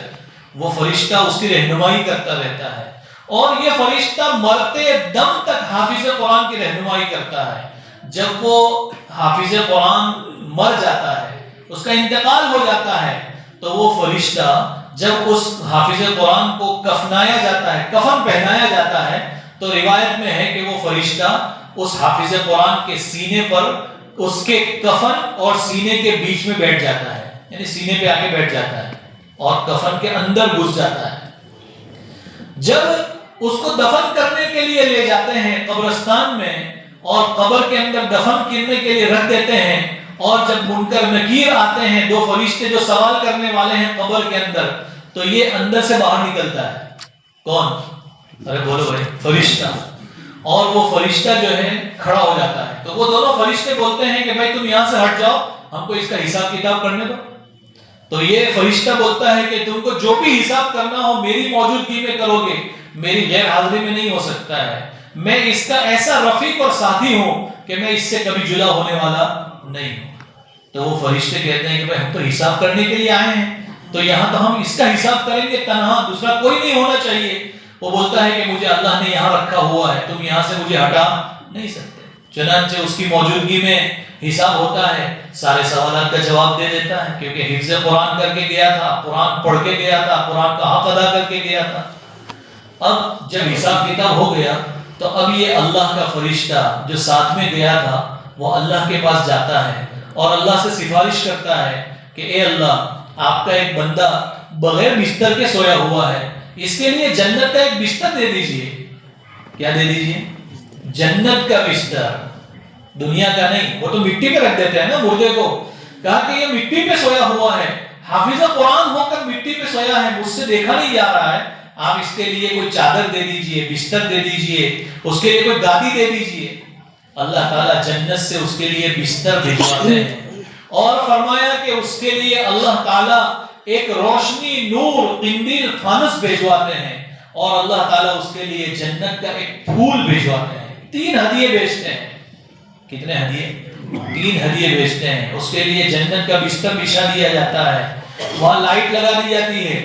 وہ فرشتہ اس کی رہنمائی کرتا رہتا ہے اور یہ فرشتہ مرتے دم تک حافظ قرآن کی رہنمائی کرتا ہے. جب وہ حافظ قرآن مر جاتا ہے، اس کا انتقال ہو جاتا ہے، تو وہ فرشتہ جب اس حافظ قرآن کو کفنایا جاتا ہے، کفن پہنایا جاتا ہے، تو روایت میں ہے کہ وہ فرشتہ اس حافظ قرآن کے سینے پر اس کے کفن اور سینے کے بیچ میں بیٹھ جاتا ہے، یعنی سینے پہ آ کے بیٹھ جاتا ہے اور کفن کے اندر گھس جاتا ہے. جب اس کو دفن کرنے کے لیے لے جاتے ہیں قبرستان میں اور قبر کے اندر دفن کرنے کے لیے رکھ دیتے ہیں، اور جب منکر نکیر آتے ہیں، دو فرشتے جو سوال کرنے والے ہیں قبر کے اندر، تو یہ اندر سے باہر نکلتا ہے. کون؟ ارے بولو بھائی، فرشتہ. اور وہ فرشتہ جو ہے کھڑا ہو جاتا ہے. تو وہ دونوں فرشتے بولتے ہیں کہ بھائی تم یہاں سے ہٹ جاؤ، ہم کو اس کا حساب کتاب کرنے دو. تو یہ فرشتہ بولتا ہے کہ تم کو جو بھی حساب کرنا ہو میری موجودگی میں کرو گے، میری غیر حاضری میں نہیں ہو سکتا ہے. میں اس کا ایسا رفیق اور ساتھی ہوں کہ میں اس سے کبھی جدا ہونے والا نہیں ہوں. تو وہ فرشتے کہتے ہیں کہ بھائی ہم تو حساب کرنے کے لیے آئے ہیں، تو یہاں تو ہم اس کا حساب کریں گے، تنہا دوسرا کوئی نہیں ہونا چاہیے. وہ بولتا ہے کہ مجھے اللہ نے یہاں رکھا ہوا ہے، تم یہاں سے مجھے ہٹا نہیں سکتے. چنانچہ اس کی موجودگی میں حساب ہوتا ہے، سارے سوالات کا جواب دے دیتا ہے کیونکہ حفظ قرآن کر کے گیا تھا، قرآن پڑھ کے گیا تھا، قرآن کا حق ادا کر کے گیا تھا. اب جب حساب کتاب ہو گیا تو اب یہ اللہ کا فرشتہ جو ساتھ میں گیا تھا وہ اللہ کے پاس جاتا ہے اور اللہ سے سفارش کرتا ہے کہ اے اللہ، آپ کا ایک بندہ بغیر بستر کے سویا ہوا ہے، اس کے لیے جنت کا ایک بستر دے دیجئے. کیا دے دیجئے؟ جنت کا بستر، دنیا کا نہیں. وہ تو مٹی پہ رکھ دیتے ہیں نا مردے کو. کہا کہ یہ مٹی پہ سویا ہوا ہے، حافظ قرآن ہو کر مٹی پہ سویا ہے، مجھ سے دیکھا نہیں جا رہا ہے. آپ اس کے لیے کوئی چادر دے دیجئے، بستر دے دیجئے، اس کے لیے کوئی گادی دے دیجئے. اللہ تعالیٰ جنت سے اس کے لیے بستر بھیجواتے ہیں اور فرمایا کہ اس کے لیے اللہ تعالیٰ ایک روشنی، نور، قندیل، فانوس بھیجواتے ہیں اور اللہ تعالیٰ اس کے لیے جنت کا ایک پھول بھیجواتے ہیں. 3 ہدیے بیچتے ہیں. کتنے ہدیے؟ 3 ہدیے بیچتے ہیں. اس کے لیے جنت کا بستر بچھا دیا جاتا ہے، وہاں لائٹ لگا دی جاتی ہے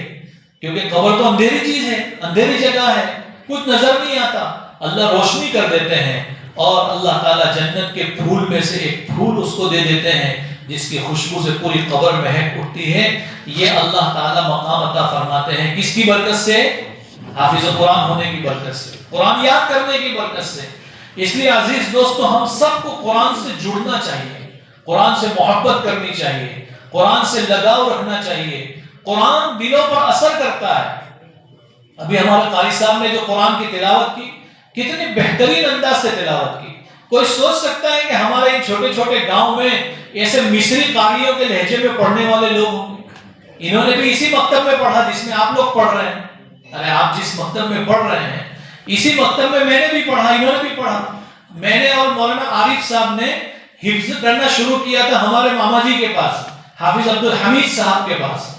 کیونکہ قبر تو اندھیری چیز ہے، اندھیری جگہ ہے، کچھ نظر نہیں آتا. اللہ روشنی کر دیتے ہیں اور اللہ تعالیٰ جنت کے پھول میں سے ایک پھول اس کو دے دیتے ہیں جس کی خوشبو سے پوری قبر مہک اٹھتی ہے. یہ اللہ تعالیٰ مقام عطا فرماتے ہیں. کس کی برکت سے؟ حافظ قرآن ہونے کی برکت سے، قرآن یاد کرنے کی برکت سے. اس لیے عزیز دوستو، ہم سب کو قرآن سے جڑنا چاہیے، قرآن سے محبت کرنی چاہیے، قرآن سے لگاؤ رکھنا چاہیے. قرآن دلوں پر اثر کرتا ہے. ابھی ہمارے قاری صاحب نے جو قرآن کی تلاوت کی، کتنے بہترین انداز سے تلاوت کی. کوئی سوچ سکتا ہے کہ ہمارے چھوٹے چھوٹے گاؤں میں ایسے مصری قاریوں کے لہجے میں پڑھنے والے لوگ ہوں گے؟ انہوں نے بھی اسی مکتب میں پڑھا جس میں آپ لوگ پڑھ رہے ہیں. ارے آپ جس مکتب میں پڑھ رہے ہیں اسی مکتب میں نے بھی پڑھا، انہوں نے بھی پڑھا. میں نے اور مولانا عارف صاحب نے حفظ کرنا شروع کیا تھا ہمارے ماما جی کے پاس، حافظ عبدالحمید صاحب کے پاس.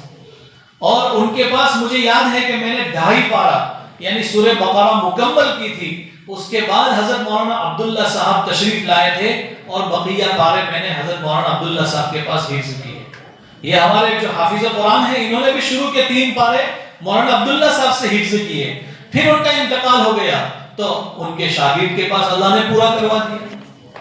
اور ان کے پاس مجھے یاد ہے کہ میں نے 2.5 پارہ یعنی سورہ بقرہ مکمل کی تھی. اس کے بعد حضرت مولانا عبداللہ صاحب تشریف لائے تھے اور بقیہ پارے میں نے حضرت مولانا عبداللہ صاحب کے پاس حفظ کیے. یہ ہمارے جو حافظ قرآن ہیں انہوں نے بھی شروع کے 3 پارے مولانا عبداللہ صاحب سے حفظ کیے. پھر ان کا انتقال ہو گیا تو ان کے شاگرد کے پاس اللہ نے پورا کروا دیا.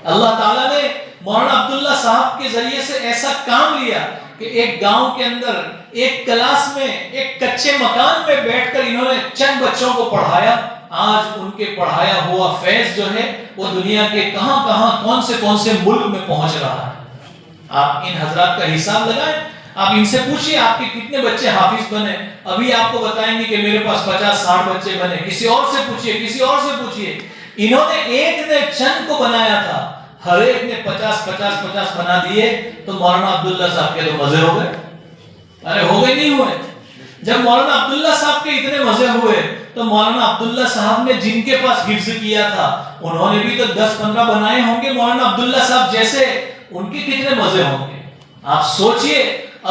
اللہ تعالیٰ نے مولانا عبداللہ صاحب کے ذریعے سے ایسا کام لیا کہ ایک گاؤں کے اندر ایک کلاس میں ایک کچے مکان میں بیٹھ کر انہوں نے چند بچوں کو پڑھایا. آج ان کے پڑھایا ہوا فیض جو ہے وہ دنیا کے کہاں کہاں کون سے ملک میں پہنچ رہا ہے. آپ ان حضرات کا حساب لگائیں، آپ ان سے پوچھئے آپ کے کتنے بچے حافظ بنے. ابھی آپ کو بتائیں گے کہ میرے پاس 50-60 بچے بنے. کسی اور سے پوچھئے، کسی اور سے پوچھئے. انہوں نے ایک نے چند کو بنایا تھا، ہر ایک نے 50 بنا دیے تو مولانا عبداللہ صاحب کے تو مزے ہو گئے. ارے ہو گئے نہیں ہوئے؟ جب مولانا عبداللہ صاحب کے اتنے مزے ہوئے تو مولانا عبداللہ صاحب نے جن کے پاس حفظ کیا تھا انہوں نے بھی تو 10-15 بنائے ہوں گے مولانا عبداللہ صاحب جیسے. ان کے کتنے مزے ہوں گے. آپ سوچئے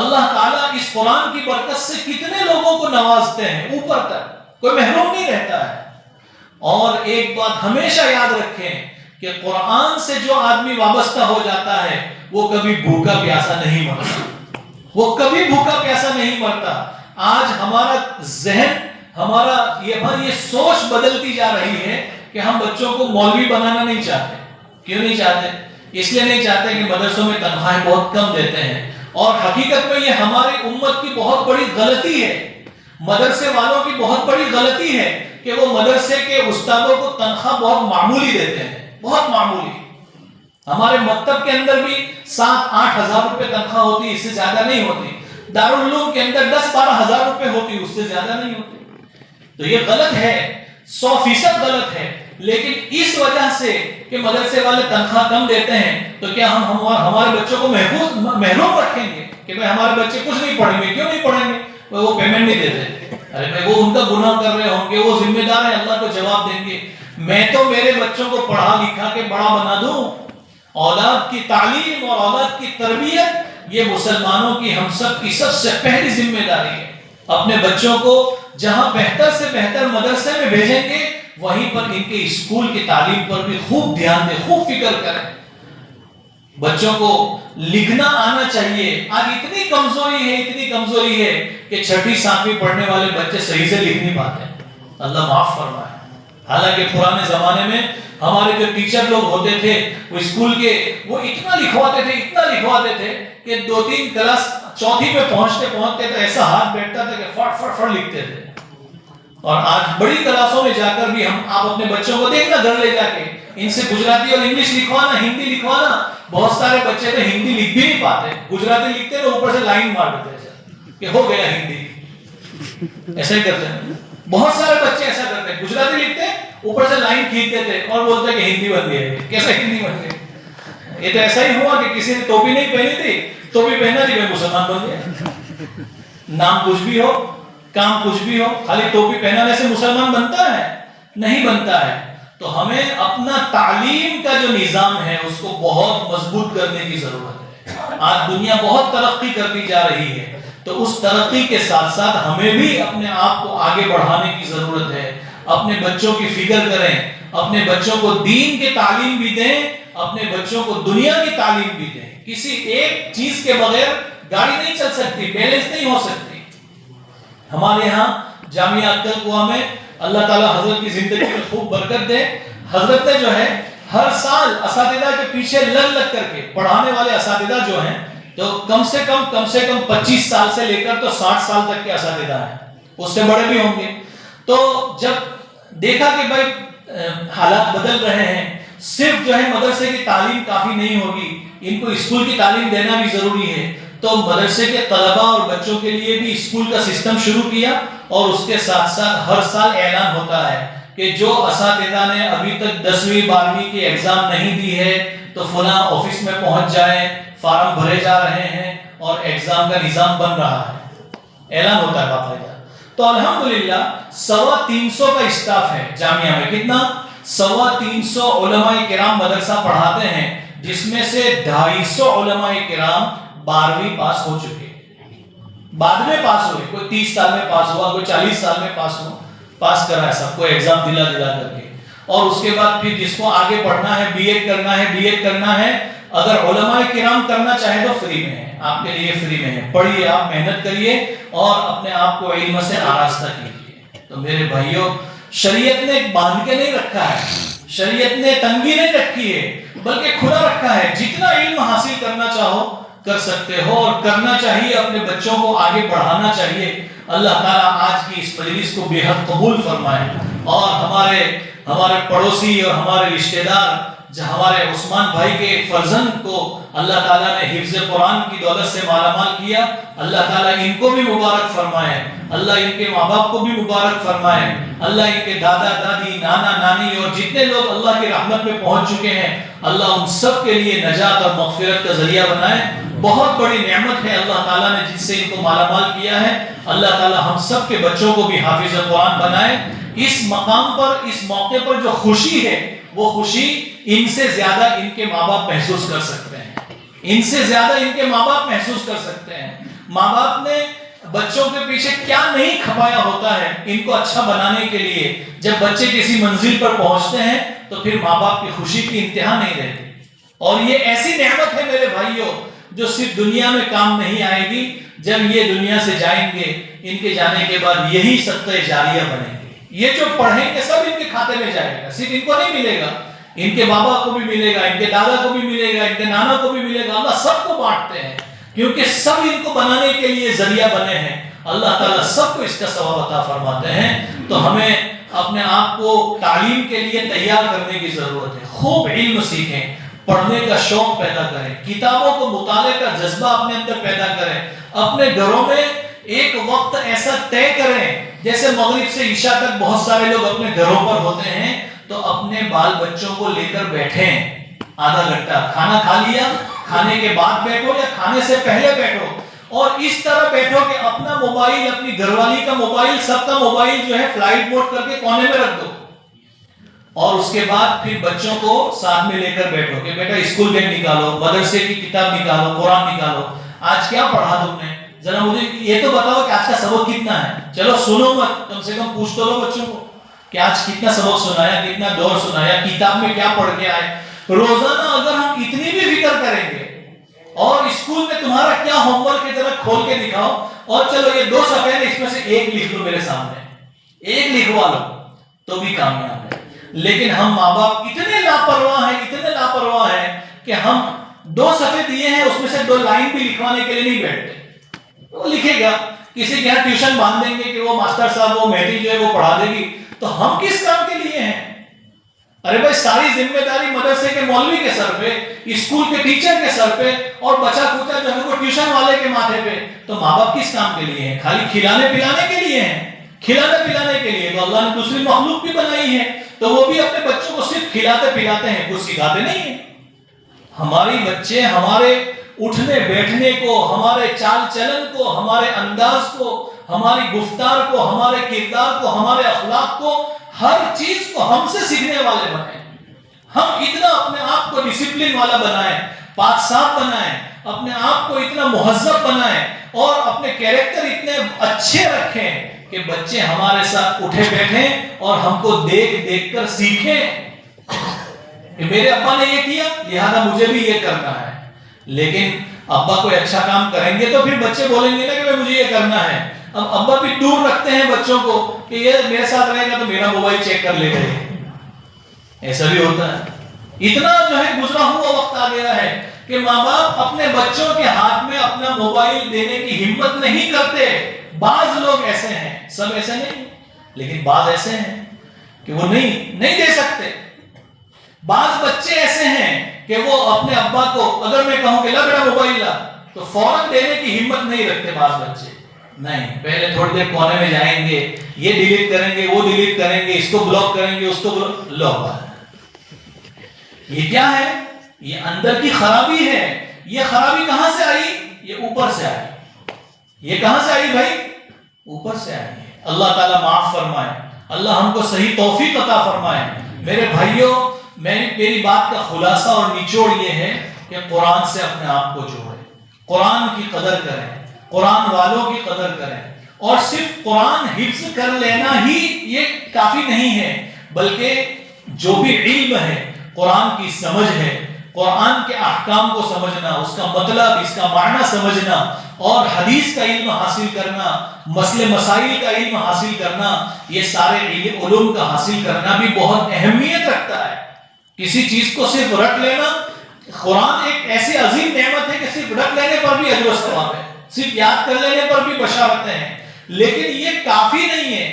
اللہ تعالیٰ اس قرآن کی برکت سے کتنے لوگوں کو نوازتے ہیں اوپر تک، کوئی محروم نہیں رہتا ہے. اور ایک بات ہمیشہ یاد رکھیں کہ قرآن سے جو آدمی وابستہ ہو جاتا ہے وہ کبھی بھوکا پیاسا نہیں مرتا، وہ کبھی بھوکا پیاسا نہیں مرتا. آج ہمارا ذہن، ہمارا یہ سوچ بدلتی جا رہی ہے کہ ہم بچوں کو مولوی بنانا نہیں چاہتے. کیوں نہیں چاہتے؟ اس لیے نہیں چاہتے کہ مدرسوں میں تنخواہیں بہت کم دیتے ہیں. اور حقیقت میں یہ ہماری امت کی بہت بڑی غلطی ہے، مدرسے والوں کی بہت بڑی غلطی ہے کہ وہ مدرسے کے استادوں کو تنخواہ بہت معمولی دیتے ہیں، بہت معمولی. ہمارے مکتب کے اندر بھی 7-8 ہزار روپے تنخواہ ہوتی، اس سے زیادہ نہیں ہوتی. دارالعلوم کے اندر 10-12 ہزار روپے ہوتی، اس سے زیادہ نہیں ہوتی. تو یہ غلط ہے، 100% غلط ہے. لیکن اس وجہ سے کہ مدرسے والے تنخواہ کم دیتے ہیں تو کیا ہم ہمارے بچوں کو محروم رکھیں گے کہ بھئی ہمارے بچے کچھ نہیں پڑھیں گے؟ کیوں نہیں پڑھیں گے؟ وہ پیمنٹ نہیں دیتے. ارے بھئی وہ ان کا گناہ کر رہے ہوں گے، وہ ذمہ دار ہیں، اللہ کو جواب دیں گے. میں تو میرے بچوں کو پڑھا لکھا کے بڑا بنا دوں. اولاد کی تعلیم اور اولاد کی تربیت یہ مسلمانوں کی، ہم سب کی سب سے پہلی ذمہ داری ہے. اپنے بچوں کو جہاں بہتر سے بہتر مدرسے میں بھیجیں گے وہیں پر ان کے اسکول کی تعلیم پر بھی خوب دھیان دیں، خوب فکر کریں. بچوں کو لکھنا آنا چاہیے. آج اتنی کمزوری ہے کہ 6ٹھی-7ویں پڑھنے والے بچے صحیح سے لکھ نہیں پاتے. اللہ معاف فرمائے. حالانکہ پرانے زمانے میں ہمارے جو ٹیچر لوگ ہوتے تھے وہ اسکول کے وہ اتنا لکھواتے تھے کہ 2-3 کلاس چوتھی پہ پہنچتے تو ایسا ہاتھ بیٹھتا تھا کہ فٹ لکھتے تھے. اور آج بڑی کلاسوں میں جا کر بھی آپ اپنے بچوں کو دیکھنا گھر لے جا کے ان سے گجراتی اور انگلش لکھوانا، ہندی لکھوانا. بہت سارے بچے تو ہندی لکھ بھی نہیں پاتے، گجراتی لکھتے تو اوپر سے لائن مار دیتے ہیں کہ ہو گیا ہندی. ایسا ہی کرتے ہیں، بہت سارے بچے ایسا کرتے ہیں، گجراتی لکھتے ہیں اوپر سے لائن کھینچتے تھے اور بولتے کہ ہندی بن گئی. کیسا ہندی بن گئی؟ یہ تو ایسا ہی ہوا کہ کسی نے ٹوپی نہیں پہنی تھی, ٹوپی پہنا دی, میں مسلمان بن گیا. نام کچھ بھی ہو, کام کچھ بھی ہو, خالی ٹوپی پہنانے سے مسلمان بنتا ہے؟ نہیں بنتا ہے. تو ہمیں اپنا تعلیم کا جو نظام ہے اس کو بہت مضبوط کرنے کی ضرورت ہے. آج دنیا بہت ترقی کرتی جا رہی ہے, تو اس ترقی کے ساتھ ساتھ ہمیں بھی اپنے آپ کو آگے بڑھانے کی ضرورت ہے. اپنے بچوں کی فکر کریں, اپنے بچوں کو دین کی تعلیم بھی دیں, اپنے بچوں کو دنیا کی تعلیم بھی دیں. کسی ایک چیز کے بغیر گاڑی نہیں چل سکتی, بیلنس نہیں ہو سکتی. ہمارے ہاں جامعہ اکل میں اللہ تعالیٰ حضرت کی زندگی میں خوب برکت دے, حضرت نے جو ہے ہر سال اساتذہ کے پیچھے لگ کر کے, پڑھانے والے اساتذہ جو ہیں تو کم سے کم 25 سال سے لے کر تو 60 سال تک کے اساتذہ ہیں, اس سے بڑے بھی ہوں گے. تو جب دیکھا کہ بھائی حالات بدل رہے ہیں, صرف جو ہے مدرسے کی تعلیم کافی نہیں ہوگی, ان کو اسکول کی تعلیم دینا بھی ضروری ہے, تو مدرسے کے طلباء اور بچوں کے لیے بھی اسکول کا سسٹم شروع کیا. اور اس کے ساتھ ساتھ ہر سال اعلان ہوتا ہے کہ جو اساتذہ نے ابھی تک 10ویں 12ویں کی ایگزام نہیں دی ہے تو فلاں آفس میں پہنچ جائیں, فارم بھرے جا رہے ہیں اور ایگزام کا نظام بن رہا ہے. اعلان ہوتا ہے باقاعدہ. تو الحمدللہ 350 کا اسٹاف ہے جامعہ میں. کتنا؟ 350 علماء کرام مدرسہ پڑھاتے ہیں, جس میں سے 250 علماء کرام 12ویں پاس ہو چکے, بعد میں پاس ہوئے. کوئی 30 سال میں پاس ہوا, کوئی 40 سال میں پاس کرا ہے سب کو ایگزام دلا کر کے. اور اس کے بعد پھر جس کو آگے پڑھنا ہے, بی ایڈ کرنا ہے, اگر علماء کرام کرنا چاہے تو فری میں ہے, آپ کے لیے فری میں ہے. پڑھیے, آپ محنت کریے اور اپنے آپ کو علم سے آراستہ کیجیے. تو میرے بھائیوں, شریعت نے باندھ کے نہیں رکھا ہے, شریعت نے تنگی نہیں رکھی ہے, بلکہ کھلا رکھا ہے. جتنا علم حاصل کرنا چاہو کر سکتے ہو, اور کرنا چاہیے, اپنے بچوں کو آگے بڑھانا چاہیے. اللہ تعالیٰ آج کی اس مجلس کو بے حد قبول فرمائے, اور ہمارے پڑوسی اور ہمارے رشتہ دار ہمارے عثمان بھائی کے فرزند کو اللہ تعالیٰ نے حفظ قرآن کی دولت سے مالا مال کیا. اللہ تعالیٰ ان کو بھی مبارک فرمائے, اللہ ان کے ماں باپ کو بھی مبارک فرمائے, اللہ ان کے دادا دادی نانا نانی اور جتنے لوگ اللہ کی رحمت میں پہنچ چکے ہیں, اللہ ان سب کے لیے نجات اور مغفرت کا ذریعہ بنائے. بہت بڑی نعمت ہے اللہ تعالیٰ نے جس سے ان کو مالا مال کیا ہے. اللہ تعالیٰ ہم سب کے بچوں کو بھی حافظ قرآن بنائے. اس مقام پر, اس موقع پر جو خوشی ہے, وہ خوشی ان سے زیادہ ان کے ماں باپ محسوس کر سکتے ہیں, ان سے زیادہ ان کے ماں باپ محسوس کر سکتے ہیں. ماں باپ نے بچوں کے پیچھے کیا نہیں کھپایا ہوتا ہے ان کو اچھا بنانے کے لیے. جب بچے کسی منزل پر پہنچتے ہیں تو پھر ماں باپ کی خوشی کی انتہا نہیں رہتی. اور یہ ایسی نعمت ہے میرے بھائیوں جو صرف دنیا میں کام نہیں آئے گی. جب یہ دنیا سے جائیں گے, ان کے جانے کے بعد یہی صدقہ جاریہ بنے گی. یہ جو پڑھیں گے سب ان کے کھاتے میں جائے گا, صرف ان کو نہیں ملے گا, ان کے بابا کو بھی ملے گا, ان کے دادا کو بھی ملے گا, ان کے نانا کو بھی ملے گا. اللہ سب کو بانٹتے ہیں کیونکہ سب ان کو بنانے کے لیے ذریعہ بنے ہیں. اللہ تعالیٰ سب کو اس کا ثواب عطا فرماتے ہیں. تو ہمیں اپنے آپ کو تعلیم کے لیے تیار کرنے کی ضرورت ہے. خوب علم سیکھیں, پڑھنے کا شوق پیدا کریں, کتابوں کو مطالعے کا جذبہ اپنے اندر پیدا کریں. اپنے گھروں میں ایک وقت ایسا طے کریں, جیسے مغرب سے عشاء تک بہت سارے لوگ اپنے گھروں پر ہوتے ہیں, تو اپنے بال بچوں کو لے کر بیٹھیں. آدھا گھنٹہ کھانا کھا لیا, کھانے کے بعد بیٹھو یا کھانے سے پہلے بیٹھو, اور اس طرح بیٹھو کہ اپنا موبائل, اپنی گھر والی کا موبائل, سب کا موبائل جو ہے فلائٹ موڈ کر کے کونے میں رکھ دو. اور اس کے بعد پھر بچوں کو ساتھ میں لے کر بیٹھو کہ بیٹا اسکول بیگ نکالو, مدرسے کی کتاب نکالو, قرآن نکالو, آج کیا پڑھا تم نے, ذرا مجھے یہ تو بتاؤ کہ آج کا سبق کتنا ہے. چلو سنو مت, کم سے کم پوچھ تو لو بچوں کو کہ آج کتنا سبق سنایا, کتنا دور سنایا, کتاب میں کیا پڑھ کے آئے. روزانہ اگر ہم اتنی بھی فکر کریں گے, اور اسکول میں تمہارا کیا ہوم ورک ہے ذرا کھول کے دکھاؤ, اور چلو یہ 2 صفحے ہیں اس میں سے ایک لکھ لو میرے سامنے, ایک لکھوا لو, تو بھی کامیاب ہے. لیکن ہم ماں باپ اتنے لاپرواہ ہیں کہ ہم 2 صفحے دیے ہیں, اس میں سے 2 لائن بھی لکھوانے کے لیے نہیں بیٹھتے. وہ لکھے گا, کسی کے یہاں ٹیوشن باندھ دیں گے کہ وہ ماسٹر صاحب, وہ مہدی جو ہے وہ پڑھا دے گی. تو ہم کس کام کے لیے ہیں؟ ارے بھائی ساری ذمہ داری مدرسے کے مولوی کے سر پہ, اسکول کے ٹیچر کے سر پہ, اور بچا کچا جو ہے وہ ٹیوشن والے کے ماتھے پہ. تو ماں باپ کس کام کے لیے ہیں؟ خالی کھلانے پلانے کے لیے ہیں, کھلانے پلانے کے لیے. تو اللہ نے دوسری مخلوق بھی بنائی ہے, تو وہ بھی اپنے بچوں کو صرف کھلاتے پلاتے ہیں، کچھ سکھاتے نہیں ہیں۔ ہماری بچے ہمارے اٹھنے بیٹھنے کو، ہمارے چال چلن کو، ہمارے انداز کو، ہماری گفتار کو، ہمارے کردار کو، ہمارے اخلاق کو، ہر چیز کو ہم سے سیکھنے والے بنائیں۔ ہم اتنا اپنے آپ کو ڈسپلن والا بنائیں، پاک صاف بنائیں، اپنے آپ کو اتنا مہذب بنائیں اور اپنے کیریکٹر اتنے اچھے رکھیں کہ بچے ہمارے ساتھ اٹھے بیٹھیں اور ہم کو دیکھ دیکھ کر سیکھیں کہ میرے ابا نے یہ کیا لہذا مجھے بھی یہ کرنا ہے۔ لیکن ابا کوئی اچھا کام کریں گے تو پھر بچے بولیں گے نا کہ مجھے یہ کرنا ہے۔ اب ابا بھی دور رکھتے ہیں بچوں کو کہ یہ میرے ساتھ رہے گا تو میرا موبائل چیک کر لے گا، ایسا بھی ہوتا ہے۔ اتنا جو ہے گزرا ہوا وقت آ گیا ہے کہ ماں باپ اپنے بچوں کے ہاتھ میں اپنا موبائل دینے کی ہمت نہیں کرتے۔ بعض لوگ ایسے ہیں، سب ایسے نہیں، لیکن بعض ایسے ہیں کہ وہ نہیں دے سکتے۔ بعض بچے ایسے ہیں کہ وہ اپنے ابا کو اگر میں کہوں کہ لا بیٹا موبائل لا تو فوراً دینے کی ہمت نہیں رکھتے۔ بعض بچے نہیں، پہلے تھوڑی دیر کونے میں جائیں گے، یہ ڈیلیٹ کریں گے، وہ ڈیلیٹ کریں گے، اس کو بلاک کریں گے، اس کو لو۔ یہ کیا ہے؟ یہ اندر کی خرابی ہے۔ یہ خرابی کہاں سے آئی؟ یہ اوپر سے آئی۔ یہ کہاں سے آئی بھائی؟ اوپر سے آئی ہے۔ اللہ تعالیٰ معاف فرمائے، اللہ ہم کو صحیح توفیق عطا فرمائے۔ میرے بھائیوں، میری بات کا خلاصہ اور نچوڑ یہ ہے کہ قرآن سے اپنے آپ کو جوڑیں، قرآن کی قدر کریں، قرآن والوں کی قدر کریں، اور صرف قرآن حفظ کر لینا ہی یہ کافی نہیں ہے، بلکہ جو بھی علم ہے، قرآن کی سمجھ ہے، قرآن کے احکام کو سمجھنا، اس کا مطلب، اس کا معنی سمجھنا، اور حدیث کا علم حاصل کرنا، مسئلے مسائل کا علم حاصل کرنا، یہ سارے علوم کا حاصل کرنا بھی بہت اہمیت رکھتا ہے۔ کسی چیز کو صرف رٹ لینا، قرآن ایک ایسی عظیم نعمت ہے کہ صرف رٹ لینے پر بھی اجر و ثواب ہے، صرف یاد کر لینے پر بھی بشارتیں ہیں، لیکن یہ کافی نہیں ہے۔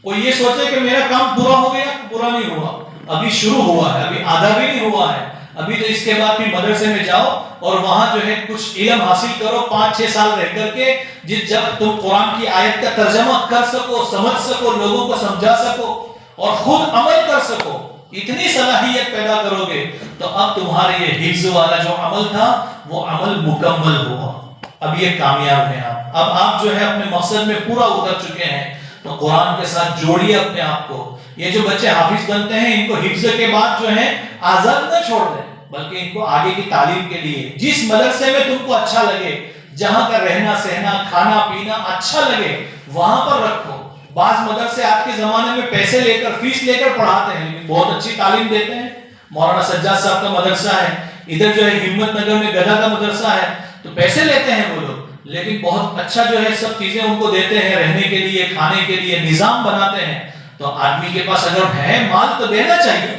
کوئی یہ سوچے کہ میرا کام پورا ہو گیا، پورا نہیں ہوا، ابھی شروع ہوا ہے، ابھی آدھا بھی نہیں ہوا ہے، ابھی تو اس کے بعد بھی مدرسے میں جاؤ اور وہاں جو ہے کچھ علم حاصل کرو، 5-6 سال رہ کر کے، جب تم قرآن کی آیت کا ترجمہ کر سکو، سمجھ سکو، لوگوں کو سمجھا سکو اور خود عمل کر سکو، اتنی صلاحیت پیدا کرو گے تو اب تمہارے یہ حفظ والا جو عمل تھا وہ عمل مکمل ہوا، اب یہ کامیاب ہے۔ اب آپ جو ہے اپنے مقصد میں پورا اتر چکے ہیں، تو قرآن کے ساتھ جوڑیے اپنے آپ کو۔ یہ جو بچے حافظ بنتے ہیں، ان کو حفظ کے بعد جو ہے آزاد نہ چھوڑ دیں، بلکہ ان کو آگے کی تعلیم کے لیے جس مدرسے میں تم کو اچھا لگے، جہاں کا رہنا سہنا کھانا پینا اچھا لگے، وہاں پر رکھو۔ بعض مدرسے آج کے زمانے میں پیسے لے کر، فیس لے کر پڑھاتے ہیں، لیکن بہت اچھی تعلیم دیتے ہیں۔ مولانا سجاد صاحب کا مدرسہ ہے، ادھر جو ہے ہمت نگر میں گدھا کا مدرسہ ہے، تو پیسے لیتے ہیں وہ لوگ، لیکن بہت اچھا جو ہے سب چیزیں ان کو دیتے ہیں، رہنے کے لیے، کھانے کے لیے نظام بناتے ہیں۔ تو آدمی کے پاس اگر ہے مال تو دینا چاہیے،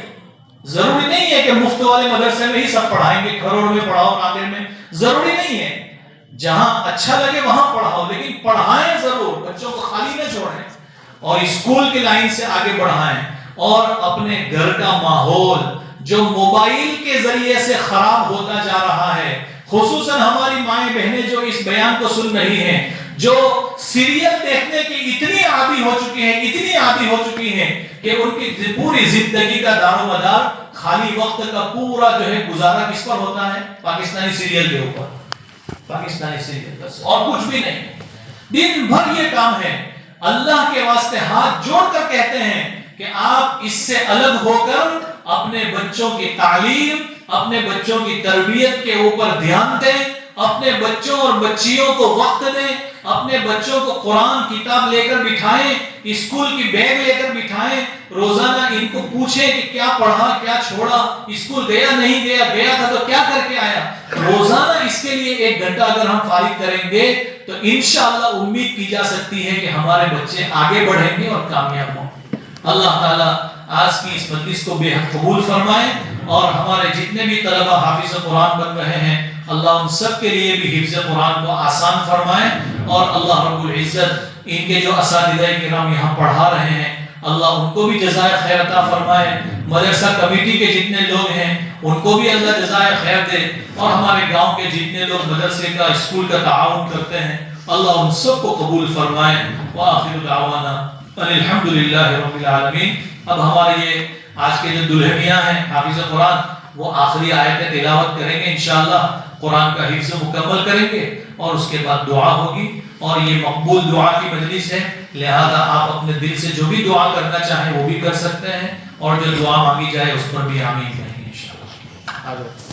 ضروری نہیں ہے کہ مفت والے مدرسے میں ہی سب پڑھائیں گے، کھروڑ میں پڑھاؤ، نادر میں، ضروری نہیں ہے۔ جہاں اچھا لگے وہاں پڑھاؤ، لیکن پڑھائیں ضرور، بچوں کو خالی نہ چھوڑیں، اور اسکول کی لائن سے آگے بڑھائیں۔ اور اپنے گھر کا ماحول جو موبائل کے ذریعے سے خراب ہوتا جا رہا ہے، خصوصاً ہماری مائیں بہنیں جو اس بیان کو سن رہی ہیں، جو سیریل دیکھنے کی اتنی عادی ہو چکی ہیں کہ ان کی پوری زندگی کا دار و مدار خالی وقت کا پورا جو ہے گزارا کس پر ہوتا ہے؟ پاکستانی سیریل کے اوپر، پاکستانی سیریل، بس اور کچھ بھی نہیں، دن بھر یہ کام ہے۔ اللہ کے واسطے ہاتھ جوڑ کر کہتے ہیں کہ آپ اس سے الگ ہو کر اپنے بچوں کی تعلیم، اپنے بچوں کی تربیت کے اوپر دھیان دیں، اپنے بچوں اور بچیوں کو وقت دیں، اپنے بچوں کو قرآن کتاب لے کر بٹھائیں، اسکول کی بیگ لے کر بٹھائیں، روزانہ ان کو پوچھیں کہ کیا پڑھا، کیا چھوڑا، اسکول گیا نہیں گیا، گیا تھا تو کیا کر کے آیا۔ روزانہ اس کے لیے 1 گھنٹہ اگر ہم فارغ کریں گے تو انشاءاللہ امید کی جا سکتی ہے کہ ہمارے بچے آگے بڑھیں گے اور کامیاب ہوں گے۔ اللہ تعالیٰ آج کی اس مجلس کو بے حد قبول فرمائے، اور ہمارے جتنے بھی طلبہ حافظ قرآن بن رہے ہیں، اللہ ان سب کے لیے بھی حفظ قرآن کو آسان فرمائے، اور اللہ رب العزت ان کے جو اساتذہ کرام یہاں پڑھا رہے ہیں، اللہ ان کو بھی جزائے خیر عطا فرمائے، مدرسہ کمیٹی کے جتنے لوگ ہیں ان کو بھی اللہ جزائے خیر دے، اور ہمارے گاؤں کے جتنے لوگ مدرسے کا، اسکول کا تعاون کرتے ہیں، اللہ ان سب کو قبول فرمائے۔ وآخر دعوانا الحمدللہ رب العالمین۔ اب ہمارے یہ آج کے جو دلہنیاں ہیں حافظ قرآن، وہ آخری آیت تلاوت کریں گے انشاءاللہ، قرآن کا حفظ مکمل کریں گے، اور اس کے بعد دعا ہوگی، اور یہ مقبول دعا کی مجلس ہے، لہذا آپ اپنے دل سے جو بھی دعا کرنا چاہیں وہ بھی کر سکتے ہیں، اور جو دعا مانگی جائے اس پر بھی آمین کہیں گے انشاءاللہ۔